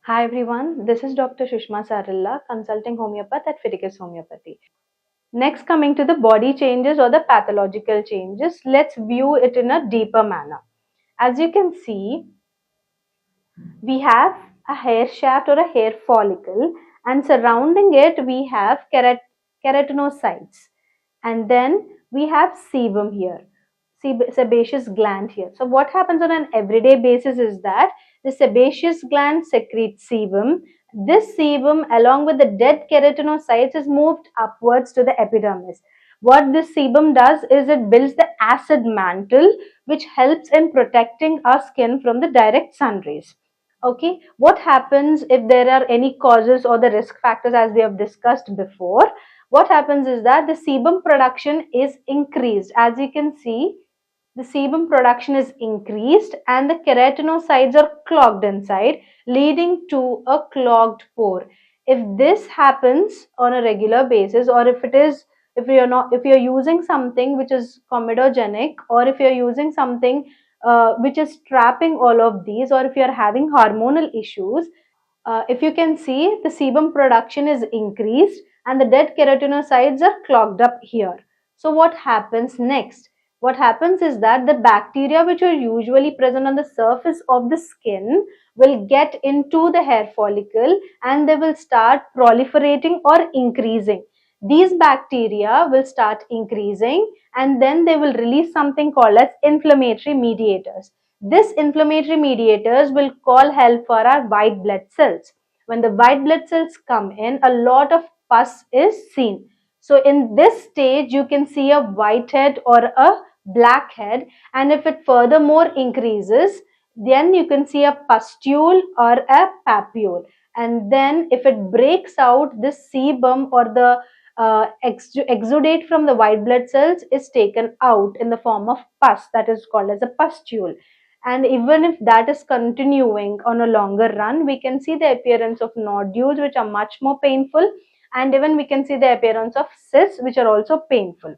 Hi everyone, this is Dr. Shushma Sarilla, consulting homeopath at Fidicus Homeopathy. Next, coming to the body changes or the pathological changes, let's view it in a deeper manner. As you can see, we have a hair shaft or a hair follicle, and surrounding it we have keratinocytes, and then we have sebum here, sebaceous gland here. So what happens on an everyday basis is that the sebaceous gland secretes sebum. This sebum along with the dead keratinocytes is moved upwards to the epidermis. What this sebum does is it builds the acid mantle which helps in protecting our skin from the direct sun rays. Okay, what happens if there are any causes or the risk factors as we have discussed before? What happens is that the sebum production is increased. As you can see, the sebum production is increased and the keratinocytes are clogged inside, leading to a clogged pore. If this happens on a regular basis, or if you're using something which is comedogenic, or if you're using something which is trapping all of these, or if you're having hormonal issues, if you can see, the sebum production is increased and the dead keratinocytes are clogged up here. So what happens next? What happens is that the bacteria which are usually present on the surface of the skin will get into the hair follicle and they will start proliferating or increasing. These bacteria will start increasing and then they will release something called as inflammatory mediators. This inflammatory mediators will call help for our white blood cells. When the white blood cells come in, a lot of pus is seen. So in this stage, you can see a whitehead or a blackhead, and if it furthermore increases, then you can see a pustule or a papule. And then if it breaks out, this sebum or the exudate from the white blood cells is taken out in the form of pus, that is called as a pustule. And even if that is continuing on a longer run, we can see the appearance of nodules which are much more painful, and even we can see the appearance of cysts which are also painful.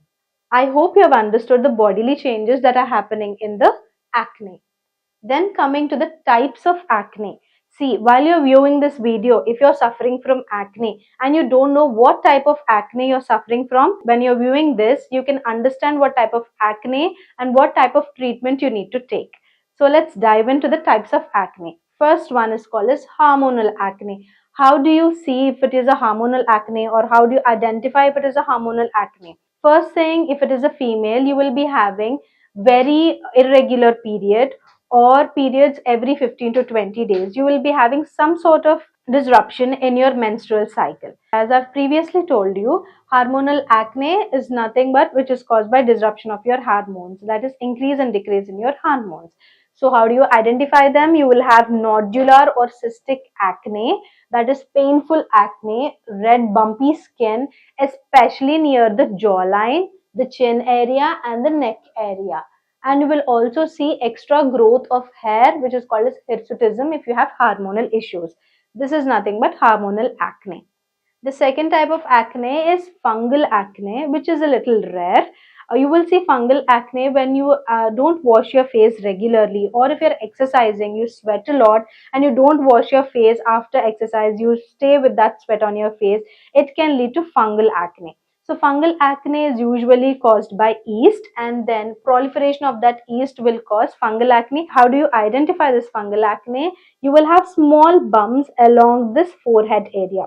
I hope you have understood the bodily changes that are happening in the acne. Then coming to the types of acne. See, while you're viewing this video, if you're suffering from acne and you don't know what type of acne you're suffering from, when you're viewing this, you can understand what type of acne and what type of treatment you need to take. So let's dive into the types of acne. First one is called as hormonal acne. How do you see if it is a hormonal acne, or how do you identify if it is a hormonal acne? First thing, if it is a female, you will be having very irregular period or periods every 15 to 20 days. You will be having some sort of disruption in your menstrual cycle. As I've previously told you, hormonal acne is nothing but which is caused by disruption of your hormones, that is increase and decrease in your hormones. So how do you identify them? You will have nodular or cystic acne, that is painful acne, red bumpy skin, especially near the jawline, the chin area and the neck area. And you will also see extra growth of hair which is called as hirsutism if you have hormonal issues. This is nothing but hormonal acne. The second type of acne is fungal acne, which is a little rare. You will see fungal acne when you don't wash your face regularly, or if you're exercising, you sweat a lot and you don't wash your face after exercise, you stay with that sweat on your face, it can lead to fungal acne. So fungal acne is usually caused by yeast, and then proliferation of that yeast will cause fungal acne. How do you identify this fungal acne? You will have small bumps along this forehead area.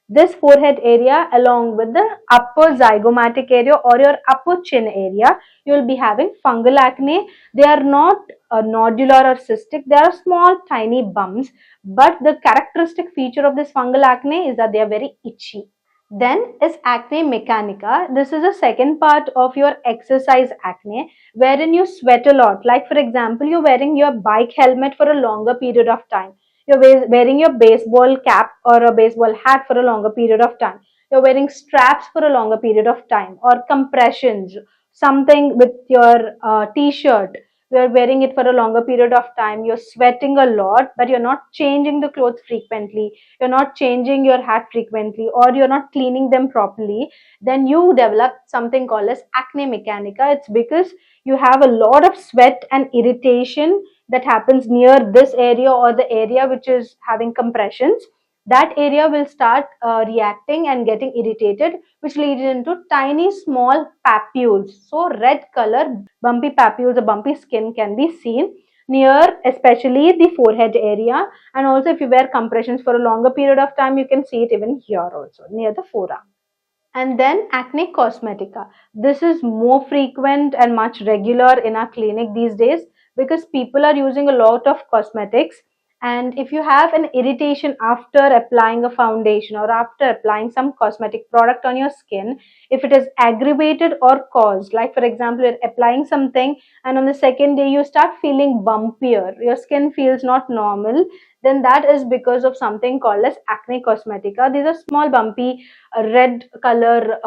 This forehead area along with the upper zygomatic area or your upper chin area, you will be having fungal acne. They are not nodular or cystic, they are small tiny bumps, but the characteristic feature of this fungal acne is that they are very itchy. Then is acne mechanica. This is the second part of your exercise acne, wherein you sweat a lot. Like for example, you're wearing your bike helmet for a longer period of time. You're wearing your baseball cap or a baseball hat for a longer period of time. You're wearing straps for a longer period of time, or compressions, something with your t-shirt. You're wearing it for a longer period of time. You're sweating a lot, but you're not changing the clothes frequently. You're not changing your hat frequently, or you're not cleaning them properly. Then you develop something called as acne mechanica. It's because you have a lot of sweat and irritation that happens near this area or the area which is having compressions, that area will start reacting and getting irritated, which leads into tiny small papules. So red color bumpy papules or bumpy skin can be seen near especially the forehead area, and also if you wear compressions for a longer period of time, you can see it even here also near the forearm. And then acne cosmetica. This is more frequent and much regular in our clinic these days because people are using a lot of cosmetics. And if you have an irritation after applying a foundation or after applying some cosmetic product on your skin, if it is aggravated or caused, like for example, you're applying something and on the second day you start feeling bumpier, your skin feels not normal, then that is because of something called as acne cosmetica. These are small bumpy red color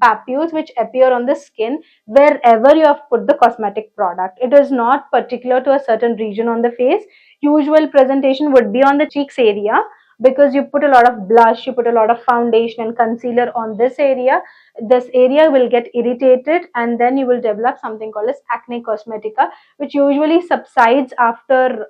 papules which appear on the skin wherever you have put the cosmetic product. It is not particular to a certain region on the face. Usual presentation would be on the cheeks area because you put a lot of blush, you put a lot of foundation and concealer on this area. This area will get irritated and then you will develop something called as acne cosmetica, which usually subsides after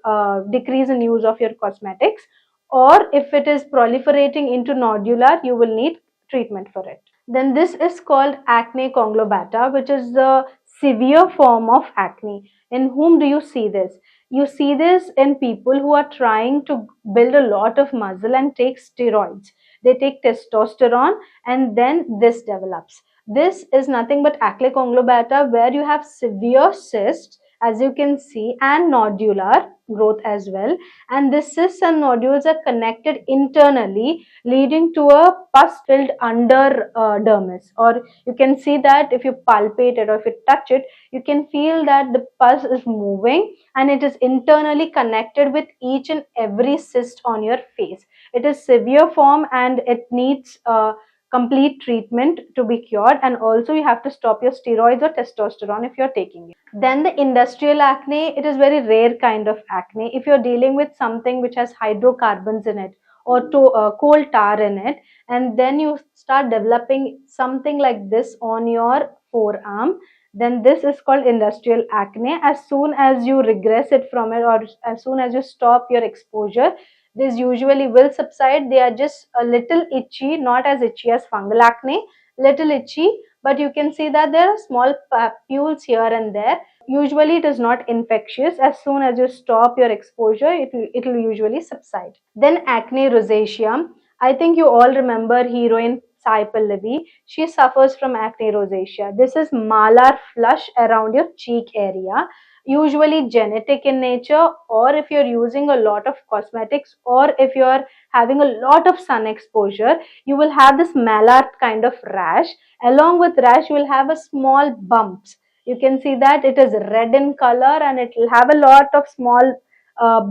decrease in use of your cosmetics, or if it is proliferating into nodular, you will need treatment for it. Then this is called acne conglobata, which is the severe form of acne. In whom do you see this? You see this in people who are trying to build a lot of muscle and take steroids. They take testosterone and then this develops. This is nothing but acne conglobata, where you have severe cysts, as you can see, and nodular growth as well. And this cysts and nodules are connected internally, leading to a pus-filled dermis. Or you can see that if you palpate it or if you touch it, you can feel that the pus is moving and it is internally connected with each and every cyst on your face. It is severe form and it needs complete treatment to be cured, and also you have to stop your steroids or testosterone if you're taking it. Then the industrial acne, it is very rare kind of acne. If you're dealing with something which has hydrocarbons in it or coal tar in it, and then you start developing something like this on your forearm, then this is called industrial acne. As soon as you regress it from it or as soon as you stop your exposure, this usually will subside. They are just a little itchy, not as itchy as fungal acne, little itchy, but you can see that there are small papules here and there. Usually it is not infectious. As soon as you stop your exposure, it will usually subside. Then acne rosacea. I think you all remember heroine Sai Pallavi. She suffers from acne rosacea. This is malar flush around your cheek area, usually genetic in nature, or if you're using a lot of cosmetics, or if you're having a lot of sun exposure, you will have this malar kind of rash. Along with rash, you will have a small bumps. You can see that it is red in color and it will have a lot of small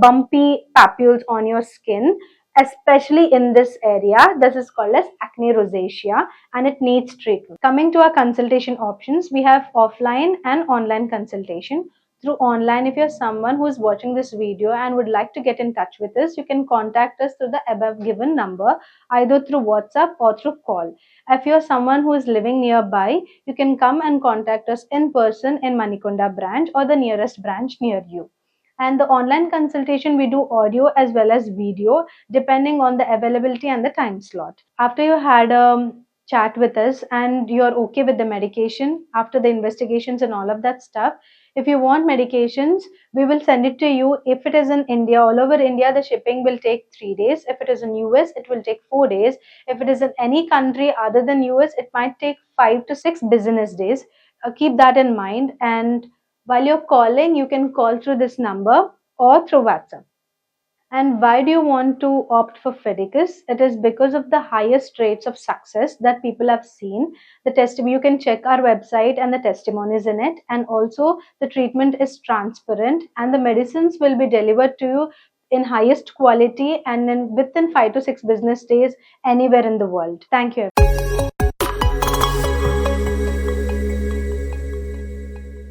bumpy papules on your skin, especially in this area. This is called as acne rosacea and it needs treatment. Coming to our consultation options, we have offline and online consultation. Through online, if you're someone who is watching this video and would like to get in touch with us, you can contact us through the above given number, either through WhatsApp or through call. If you're someone who is living nearby, you can come and contact us in person in Manikonda branch or the nearest branch near you. And the online consultation, we do audio as well as video depending on the availability and the time slot. After you had a chat with us and you're okay with the medication after the investigations and all of that stuff, if you want medications, we will send it to you. If it is in India, all over India, the shipping will take 3 days. If it is in US, it will take 4 days. If it is in any country other than US, it might take 5 to 6 business days. Keep that in mind. And while you're calling, you can call through this number or through WhatsApp. And why do you want to opt for Fidicus? It is because of the highest rates of success that people have seen. The testimony, you can check our website and the testimonies in it. And also the treatment is transparent and the medicines will be delivered to you in highest quality and then within 5 to 6 business days anywhere in the world. Thank you.